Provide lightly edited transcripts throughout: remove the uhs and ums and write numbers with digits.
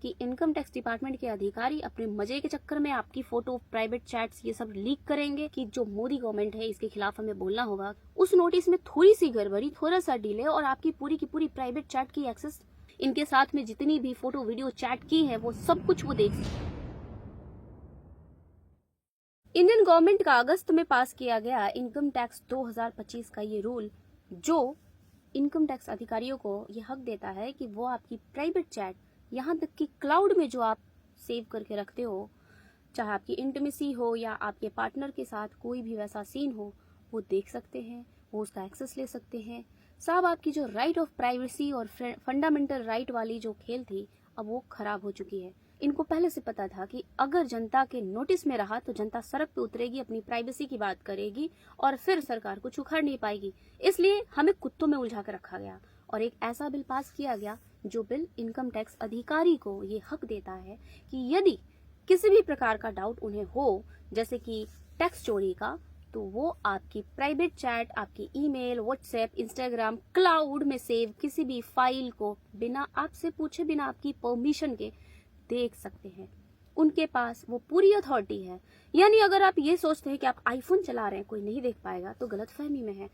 कि income tax department के अधिकारी अपने मजे के चक्कर में आपकी फोटो, प्राइवेट चैट्स ये सब लीक करेंगे कि जो मोदी गवर्नमेंट है इसके खिलाफ हमें बोलना होगा। उस नोटिस में थोड़ी सी गड़बड़ी, थोड़ा सा डिले और आपकी पूरी की पूरी प्राइवेट चैट की एक्सेस, इनके साथ में जितनी भी फोटो वीडियो चैट की है वो सब कुछ वो देख सकते। इंडियन गवर्नमेंट का अगस्त में पास किया गया इनकम टैक्स 2025 का ये रूल, जो इनकम टैक्स अधिकारियों को ये हक देता है कि वो आपकी प्राइवेट चैट, यहाँ तक कि क्लाउड में जो आप सेव करके रखते हो, चाहे आपकी इंटीमेसी हो या आपके पार्टनर के साथ कोई भी वैसा सीन हो, वो देख सकते हैं, वो उसका एक्सेस ले सकते हैं। साहब, आपकी जो राइट ऑफ प्राइवेसी और फंडामेंटल राइट वाली जो खेल थी, अब वो खराब हो चुकी है। इनको पहले से पता था कि अगर जनता के नोटिस में रहा तो जनता सड़क पे उतरेगी, अपनी प्राइवेसी की बात करेगी और फिर सरकार को उखाड़ नहीं पाएगी। इसलिए हमें कुत्तों में उलझा कर रखा गया और एक ऐसा बिल पास किया गया जो बिल इनकम टैक्स अधिकारी को ये हक देता है कि यदि किसी भी प्रकार का डाउट उन्हें हो, जैसे कि टैक्स चोरी का, तो वो आपकी प्राइवेट चैट, आपकी ईमेल, व्हाट्सएप, इंस्टाग्राम, क्लाउड में सेव किसी भी फाइल को बिना आपसे पूछे, बिना आपकी परमिशन के देख सकते हैं। उनके पास वो पूरी अथॉरिटी है। यानी अगर आप ये सोचते हैं कि आप आईफोन चला रहे हैं कोई नहीं देख पाएगा, तो गलतफहमी में है।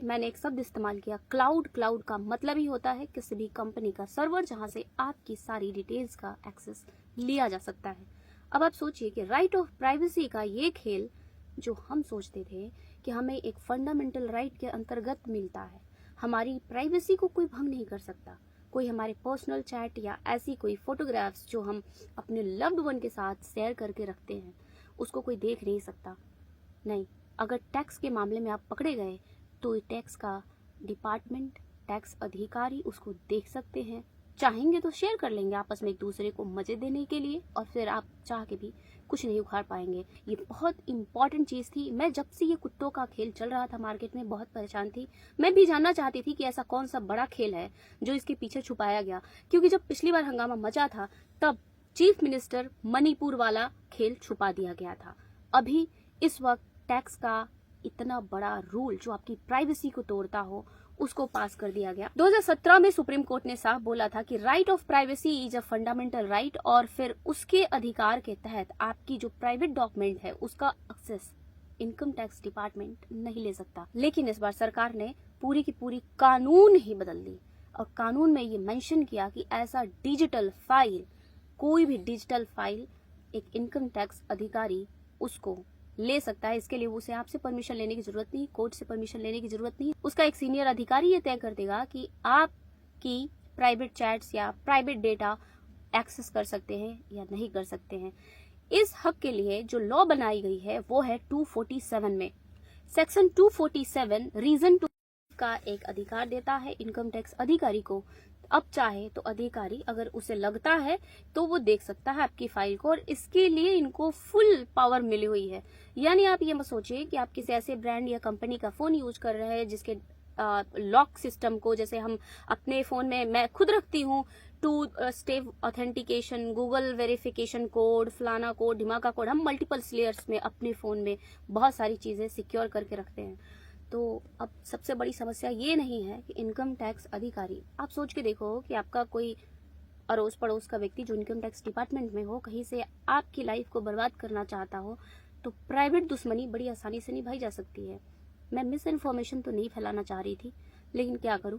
मैंने एक शब्द इस्तेमाल किया, क्लाउड। क्लाउड का मतलब ही होता है किसी भी कंपनी का सर्वर जहां से आपकी सारी डिटेल्स का एक्सेस लिया जा सकता है। अब आप सोचिए कि राइट ऑफ प्राइवेसी का ये खेल जो हम सोचते थे कि हमें एक फंडामेंटल राइट के अंतर्गत मिलता है, हमारी प्राइवेसी को कोई भंग नहीं कर सकता, कोई हमारे पर्सनल चैट या ऐसी कोई फोटोग्राफ्स जो हम अपने लव्ड वन के साथ शेयर करके रखते हैं उसको कोई देख नहीं सकता। नहीं, अगर टैक्स के मामले में आप पकड़े गए तो टैक्स का डिपार्टमेंट, टैक्स अधिकारी उसको देख सकते हैं, चाहेंगे तो शेयर कर लेंगे आपस में एक दूसरे को मजे देने के लिए, और फिर आप चाह के भी कुछ नहीं उखाड़ पाएंगे। ये बहुत इंपॉर्टेंट चीज थी। मैं जब से ये कुत्तों का खेल चल रहा था मार्केट में बहुत परेशान थी। मैं भी जानना चाहती थी कि ऐसा कौन सा बड़ा खेल है जो इसके पीछे छुपाया गया, क्योंकि जब पिछली बार हंगामा मचा था तब चीफ मिनिस्टर मणिपुर वाला खेल छुपा दिया गया था। अभी इस वक्त टैक्स का इतना बड़ा रूल जो आपकी प्राइवेसी को तोड़ता हो उसको पास कर दिया गया। 2017 में सुप्रीम कोर्ट ने साफ बोला था कि right of privacy is a fundamental right, और फिर उसके अधिकार के तहत आपकी जो प्राइवेट डॉक्यूमेंट है उसका एक्सेस इनकम टैक्स डिपार्टमेंट नहीं ले सकता। लेकिन इस बार सरकार ने पूरी की पूरी कानून ही बदल दी और कानून में ये मेंशन किया कि ऐसा डिजिटल फाइल, कोई भी डिजिटल फाइल एक इनकम टैक्स अधिकारी उसको ले सकता है। इसके लिए उसे आपसे परमिशन लेने की जरूरत नहीं, कोर्ट से परमिशन लेने की जरूरत नहीं। उसका एक सीनियर अधिकारी ये तय कर देगा कि आपकी प्राइवेट चैट्स या प्राइवेट डेटा एक्सेस कर सकते हैं या नहीं कर सकते हैं। इस हक के लिए जो लॉ बनाई गई है वो है 247 में। सेक्शन 247 रीजन टू का एक अधिकार देता है इनकम टैक्स अधिकारी को। अब चाहे तो अधिकारी अगर उसे लगता है तो वो देख सकता है आपकी फाइल को, और इसके लिए इनको फुल पावर मिली हुई है। यानी आप ये मत सोचिए कि आप किसी ऐसे ब्रांड या कंपनी का फोन यूज कर रहे हैं जिसके लॉक सिस्टम को, जैसे हम अपने फोन में, मैं खुद रखती हूँ 2 step authentication, Google verification code, फलाना कोड, ढिमाका कोड, हम मल्टीपल लेयर्स में अपने फोन में बहुत सारी चीजें सिक्योर करके रखते हैं। तो अब सबसे बड़ी समस्या ये नहीं है कि इनकम टैक्स अधिकारी, आप सोच के देखो कि आपका कोई अड़ोस पड़ोस का व्यक्ति जो इनकम टैक्स डिपार्टमेंट में हो कहीं से आपकी लाइफ को बर्बाद करना चाहता हो, तो प्राइवेट दुश्मनी बड़ी आसानी से निभाई जा सकती है। मैं मिस इन्फॉर्मेशन तो नहीं फैलाना चाह रही थी, लेकिन क्या करूं,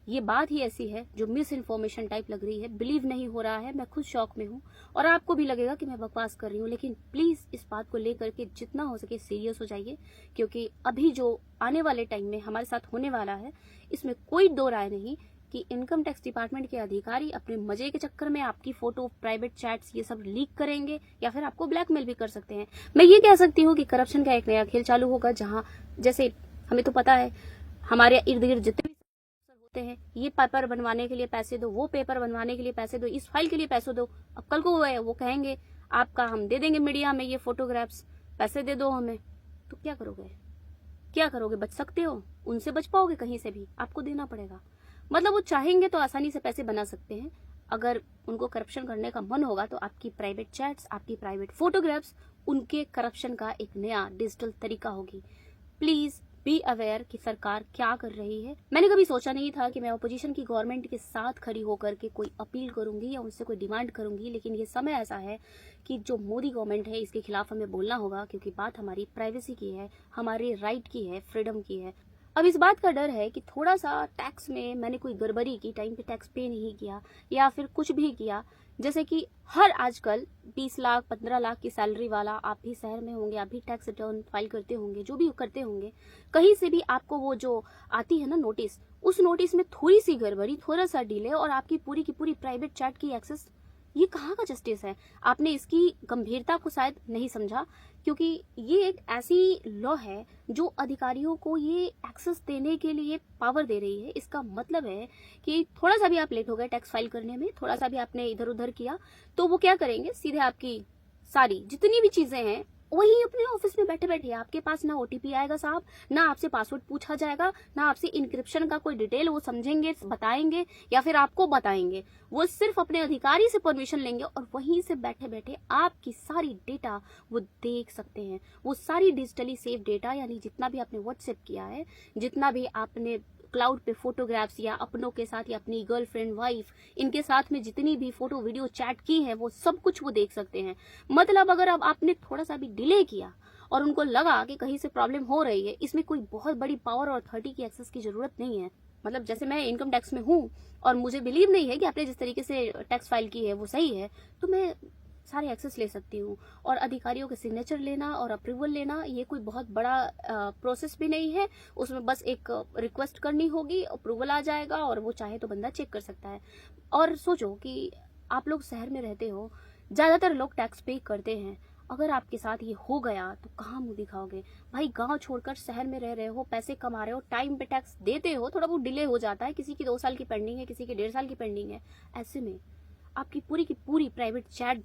ये बात ही ऐसी है जो मिस इन्फॉर्मेशन टाइप लग रही है, बिलीव नहीं हो रहा है। मैं खुद शॉक में हूँ और आपको भी लगेगा कि मैं बकवास कर रही हूँ, लेकिन प्लीज इस बात को लेकर के जितना हो सके सीरियस हो जाइए, क्योंकि अभी जो आने वाले टाइम में हमारे साथ होने वाला है इसमें कोई दो राय नहीं कि इनकम टैक्स डिपार्टमेंट के अधिकारी अपने मजे के चक्कर में आपकी फोटो, प्राइवेट चैट्स ये सब लीक करेंगे या फिर आपको ब्लैकमेल भी कर सकते हैं। मैं ये कह सकती हूँ कि करप्शन का एक नया खेल चालू होगा, जहाँ जैसे हमें तो पता है हमारे इर्द गिर्द जितने होते हैं, ये पेपर बनवाने के लिए पैसे दो, वो पेपर बनवाने के लिए पैसे दो, इस फाइल के लिए पैसे दो। अब कल को वो कहेंगे आपका हम दे देंगे मीडिया में ये फोटोग्राफ्स, पैसे दे दो हमें, तो क्या करोगे? क्या करोगे? बच सकते हो? उनसे बच पाओगे? कहीं से भी आपको देना पड़ेगा। मतलब वो चाहेंगे तो आसानी से पैसे बना सकते हैं। अगर उनको करप्शन करने का मन होगा तो आपकी प्राइवेट चैट्स, आपकी प्राइवेट फोटोग्राफ्स उनके करप्शन का एक नया डिजिटल तरीका होगी। प्लीज बी अवेयर कि सरकार क्या कर रही है। मैंने कभी सोचा नहीं था कि मैं अपोजिशन की गवर्नमेंट के साथ खड़ी होकर के कोई अपील करूंगी या उनसे कोई डिमांड करूंगी, लेकिन ये समय ऐसा है कि जो मोदी गवर्नमेंट है इसके खिलाफ हमें बोलना होगा, क्योंकि बात हमारी प्राइवेसी की है, हमारे राइट की है, फ्रीडम की है। अब इस बात का डर है कि थोड़ा सा टैक्स में मैंने कोई गड़बड़ी की, टाइम पे टैक्स पे नहीं किया या फिर कुछ भी किया, जैसे कि हर आजकल 20 लाख 15 लाख की सैलरी वाला, आप भी शहर में होंगे, आप भी टैक्स रिटर्न फाइल करते होंगे, जो भी करते होंगे, कहीं से भी आपको वो जो आती है ना नोटिस, उस नोटिस में थोड़ी सी गड़बड़ी, थोड़ा सा डिले और आपकी पूरी की पूरी प्राइवेट चैट की एक्सेस, ये कहाँ का जस्टिस है? आपने इसकी गंभीरता को शायद नहीं समझा, क्योंकि ये एक ऐसी लॉ है जो अधिकारियों को ये एक्सेस देने के लिए पावर दे रही है। इसका मतलब है कि थोड़ा सा भी आप लेट हो गए टैक्स फाइल करने में, थोड़ा सा भी आपने इधर उधर किया, तो वो क्या करेंगे, सीधे आपकी सारी जितनी भी चीजें हैं वही अपने ऑफिस में बैठे बैठे आपके पास ना ओटीपी आएगा साहब, ना आपसे पासवर्ड पूछा जाएगा, ना आपसे इंक्रिप्शन का कोई डिटेल वो समझेंगे, बताएंगे या फिर आपको बताएंगे। वो सिर्फ अपने अधिकारी से परमिशन लेंगे और वहीं से बैठे बैठे आपकी सारी डेटा वो देख सकते हैं। वो सारी डिजिटली सेव डेटा, यानी जितना भी आपने व्हाट्सएप किया है, जितना भी आपने क्लाउड पे फोटोग्राफ्स या अपनों के साथ या अपनी गर्लफ्रेंड वाइफ इनके साथ में जितनी भी फोटो वीडियो चैट की है, वो सब कुछ वो देख सकते हैं। मतलब अगर अब आपने थोड़ा सा भी डिले किया और उनको लगा कि कहीं से प्रॉब्लम हो रही है, इसमें कोई बहुत बड़ी पावर और अथॉरिटी की एक्सेस की जरूरत नहीं है। मतलब जैसे मैं इनकम टैक्स में हूँ और मुझे बिलीव नहीं है कि आपने जिस तरीके से टैक्स फाइल की है वो सही है, तो मैं सारे एक्सेस ले सकती हूँ। और अधिकारियों के सिग्नेचर लेना और अप्रूवल लेना ये कोई बहुत बड़ा प्रोसेस भी नहीं है। उसमें बस एक रिक्वेस्ट करनी होगी, अप्रूवल आ जाएगा और वो चाहे तो बंदा चेक कर सकता है। और सोचो कि आप लोग शहर में रहते हो, ज्यादातर लोग टैक्स पे करते हैं। अगर आपके साथ ये हो गया तो कहाँ मुंह दिखाओगे भाई? गांव छोड़कर शहर में रह रहे हो, पैसे कमा रहे हो, टाइम पे टैक्स देते हो, थोड़ा बहुत डिले हो जाता है, किसी की 2 साल की पेंडिंग है, किसी की 1.5 साल की पेंडिंग है, ऐसे में आपकी पूरी की पूरी प्राइवेट चैट,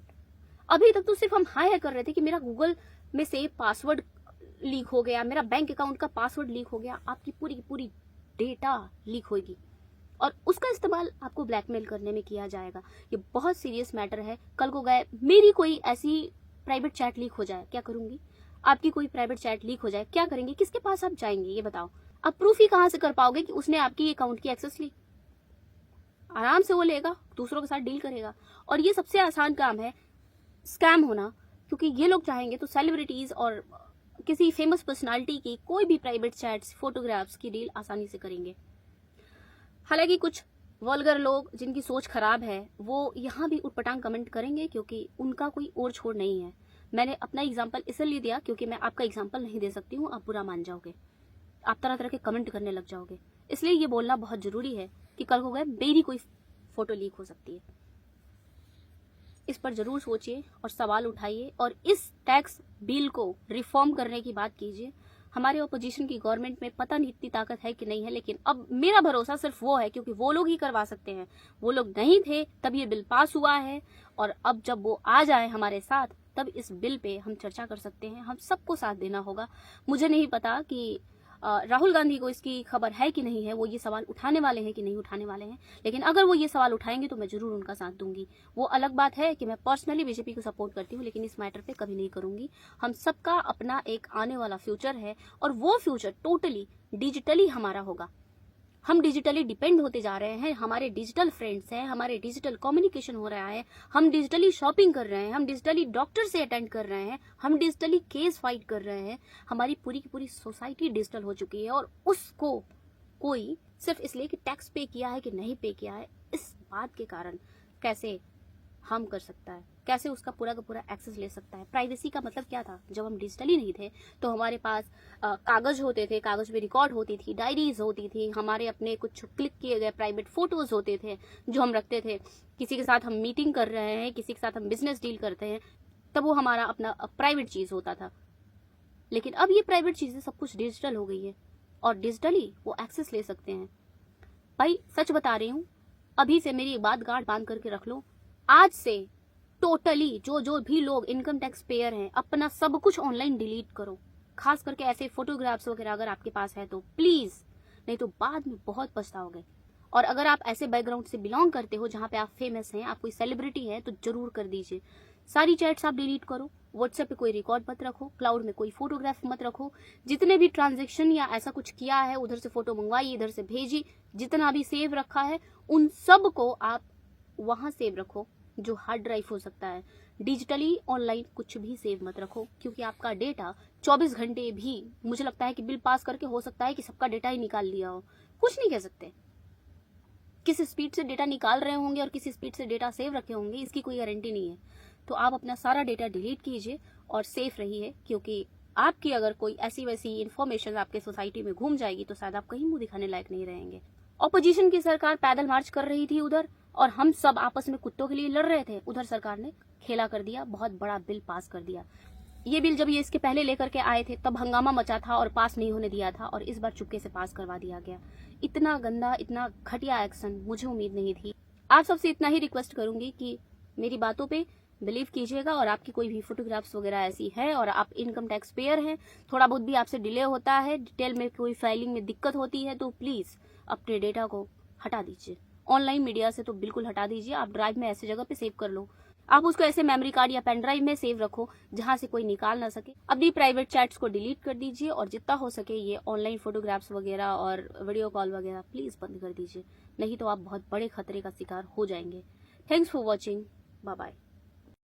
अभी तक तो सिर्फ हम हाय कर रहे थे कि मेरा गूगल में से पासवर्ड लीक हो गया, मेरा बैंक अकाउंट का पासवर्ड लीक हो गया, आपकी पूरी की पूरी डेटा लीक होगी और उसका इस्तेमाल आपको ब्लैकमेल करने में किया जाएगा। ये बहुत सीरियस मैटर है। कल को गए मेरी कोई ऐसी प्राइवेट चैट लीक हो जाए, क्या करूंगी? आपकी कोई प्राइवेट चैट लीक हो जाए, क्या करेंगे? किसके पास आप जाएंगे ये बताओ? अब प्रूफ ही कहां से कर पाओगे कि उसने आपकी अकाउंट की एक्सेस ली? आराम से वो लेगा, दूसरों के साथ डील करेगा। और ये सबसे आसान काम है स्कैम होना, क्योंकि ये लोग चाहेंगे तो सेलिब्रिटीज और किसी फेमस पर्सनालिटी की कोई भी प्राइवेट चैट्स, फोटोग्राफ्स की डील आसानी से करेंगे। हालांकि कुछ वल्गर लोग जिनकी सोच खराब है वो यहाँ भी उटपटांग कमेंट करेंगे, क्योंकि उनका कोई और छोड़ नहीं है। मैंने अपना एग्जाम्पल इसलिए दिया क्योंकि मैं आपका एग्जाम्पल नहीं दे सकती हूँ, आप बुरा मान जाओगे, आप तरह तरह के कमेंट करने लग जाओगे। इसलिए ये बोलना बहुत जरूरी है कि कल को गए मेरी कोई फोटो लीक हो सकती है। इस पर जरूर सोचिए और सवाल उठाइए और इस टैक्स बिल को रिफॉर्म करने की बात कीजिए। हमारे ओपोजिशन की गवर्नमेंट में पता नहीं इतनी ताकत है कि नहीं है, लेकिन अब मेरा भरोसा सिर्फ वो है क्योंकि वो लोग ही करवा सकते हैं। वो लोग नहीं थे तब ये बिल पास हुआ है और अब जब वो आ जाए हमारे साथ तब इस बिल पे हम चर्चा कर सकते हैं। हम सबको साथ देना होगा। मुझे नहीं पता कि राहुल गांधी को इसकी खबर है कि नहीं है, वो ये सवाल उठाने वाले हैं कि नहीं उठाने वाले हैं, लेकिन अगर वो ये सवाल उठाएंगे तो मैं जरूर उनका साथ दूंगी। वो अलग बात है कि मैं पर्सनली बीजेपी को सपोर्ट करती हूँ, लेकिन इस मैटर पे कभी नहीं करूंगी। हम सबका अपना एक आने वाला फ्यूचर है और वो फ्यूचर टोटली डिजिटली हमारा होगा। हम डिजिटली डिपेंड होते जा रहे हैं, हमारे डिजिटल फ्रेंड्स हैं, हमारे डिजिटल कम्युनिकेशन हो रहा है, हम डिजिटली शॉपिंग कर रहे हैं, हम डिजिटली डॉक्टर से अटेंड कर रहे हैं, हम डिजिटली केस फाइट कर रहे हैं। हमारी पूरी की पूरी सोसाइटी डिजिटल हो चुकी है और उसको कोई सिर्फ इसलिए कि टैक्स पे किया है कि नहीं पे किया है, इस बात के कारण कैसे हम कर सकता है, कैसे उसका पूरा का पूरा एक्सेस ले सकता है। प्राइवेसी का मतलब क्या था? जब हम डिजिटली नहीं थे तो हमारे पास कागज होते थे, कागज में रिकॉर्ड होती थी, डायरीज होती थी, हमारे अपने कुछ क्लिक किए गए प्राइवेट फोटोज होते थे जो हम रखते थे। किसी के साथ हम मीटिंग कर रहे हैं, किसी के साथ हम बिजनेस डील करते हैं, तब वो हमारा अपना प्राइवेट चीज होता था। लेकिन अब ये प्राइवेट चीजें सब कुछ डिजिटल हो गई है और डिजिटली वो एक्सेस ले सकते हैं। भाई सच बता रही हूँ, अभी से मेरी बात गांठ बांध करके रख लो, आज से टोटली जो भी लोग इनकम टैक्स पेयर हैं अपना सब कुछ ऑनलाइन डिलीट करो। खास करके ऐसे फोटोग्राफ्स वगैरह अगर आपके पास है तो प्लीज, नहीं तो बाद में बहुत पछताओगे। और अगर आप ऐसे बैकग्राउंड से बिलोंग करते हो जहाँ पे आप फेमस हैं, आप कोई सेलिब्रिटी है, तो जरूर कर दीजिए। सारी चैट्स आप डिलीट करो, व्हाट्सएप पे कोई रिकॉर्ड मत रखो, क्लाउड में कोई फोटोग्राफ मत रखो, जितने भी ट्रांजेक्शन या ऐसा कुछ किया है उधर से फोटो मंगवाई, इधर से भेजी, जितना भी सेव रखा है उन सब को आप वहां सेव रखो जो हार्ड ड्राइव हो सकता है। डिजिटली ऑनलाइन कुछ भी सेव मत रखो, क्योंकि आपका डेटा 24 घंटे भी, मुझे लगता है कि बिल पास करके हो सकता है कि सबका डेटा ही निकाल लिया हो, कुछ नहीं कह सकते। किस स्पीड से डेटा निकाल रहे होंगे और किस स्पीड से डेटा सेव रखे होंगे इसकी कोई गारंटी नहीं है। तो आप अपना सारा डेटा डिलीट कीजिए और सेफ रहिए, क्योंकि आपकी अगर कोई ऐसी वैसी इन्फॉर्मेशन आपके सोसाइटी में घूम जाएगी तो शायद आप कहीं मुंह दिखाने लायक नहीं रहेंगे। ऑपोजिशन की सरकार पैदल मार्च कर रही थी उधर, और हम सब आपस में कुत्तों के लिए लड़ रहे थे, उधर सरकार ने खेला कर दिया, बहुत बड़ा बिल पास कर दिया। ये बिल जब ये इसके पहले लेकर के आए थे तब हंगामा मचा था और पास नहीं होने दिया था, और इस बार चुपके से पास करवा दिया गया। इतना गंदा, इतना घटिया एक्शन मुझे उम्मीद नहीं थी। आप सबसे इतना ही रिक्वेस्ट करूंगी कि मेरी बातों पे बिलीव कीजिएगा, और आपकी कोई भी फोटोग्राफ्स वगैरह ऐसी है और आप इनकम टैक्स पेयर हैं, थोड़ा बहुत भी आपसे डिले होता है, डिटेल में कोई फाइलिंग में दिक्कत होती है, तो प्लीज अपने डेटा को हटा दीजिए। ऑनलाइन मीडिया से तो बिल्कुल हटा दीजिए। आप ड्राइव में ऐसी जगह पे सेव कर लो, आप उसको ऐसे मेमोरी कार्ड या पेन ड्राइव में सेव रखो जहां से कोई निकाल ना सके। अपनी प्राइवेट चैट्स को डिलीट कर दीजिए, और जितना हो सके ये ऑनलाइन फोटोग्राफ्स वगैरह और वीडियो कॉल वगैरह प्लीज बंद कर दीजिए, नहीं तो आप बहुत बड़े खतरे का शिकार हो जाएंगे। Thanks for watching, bye bye.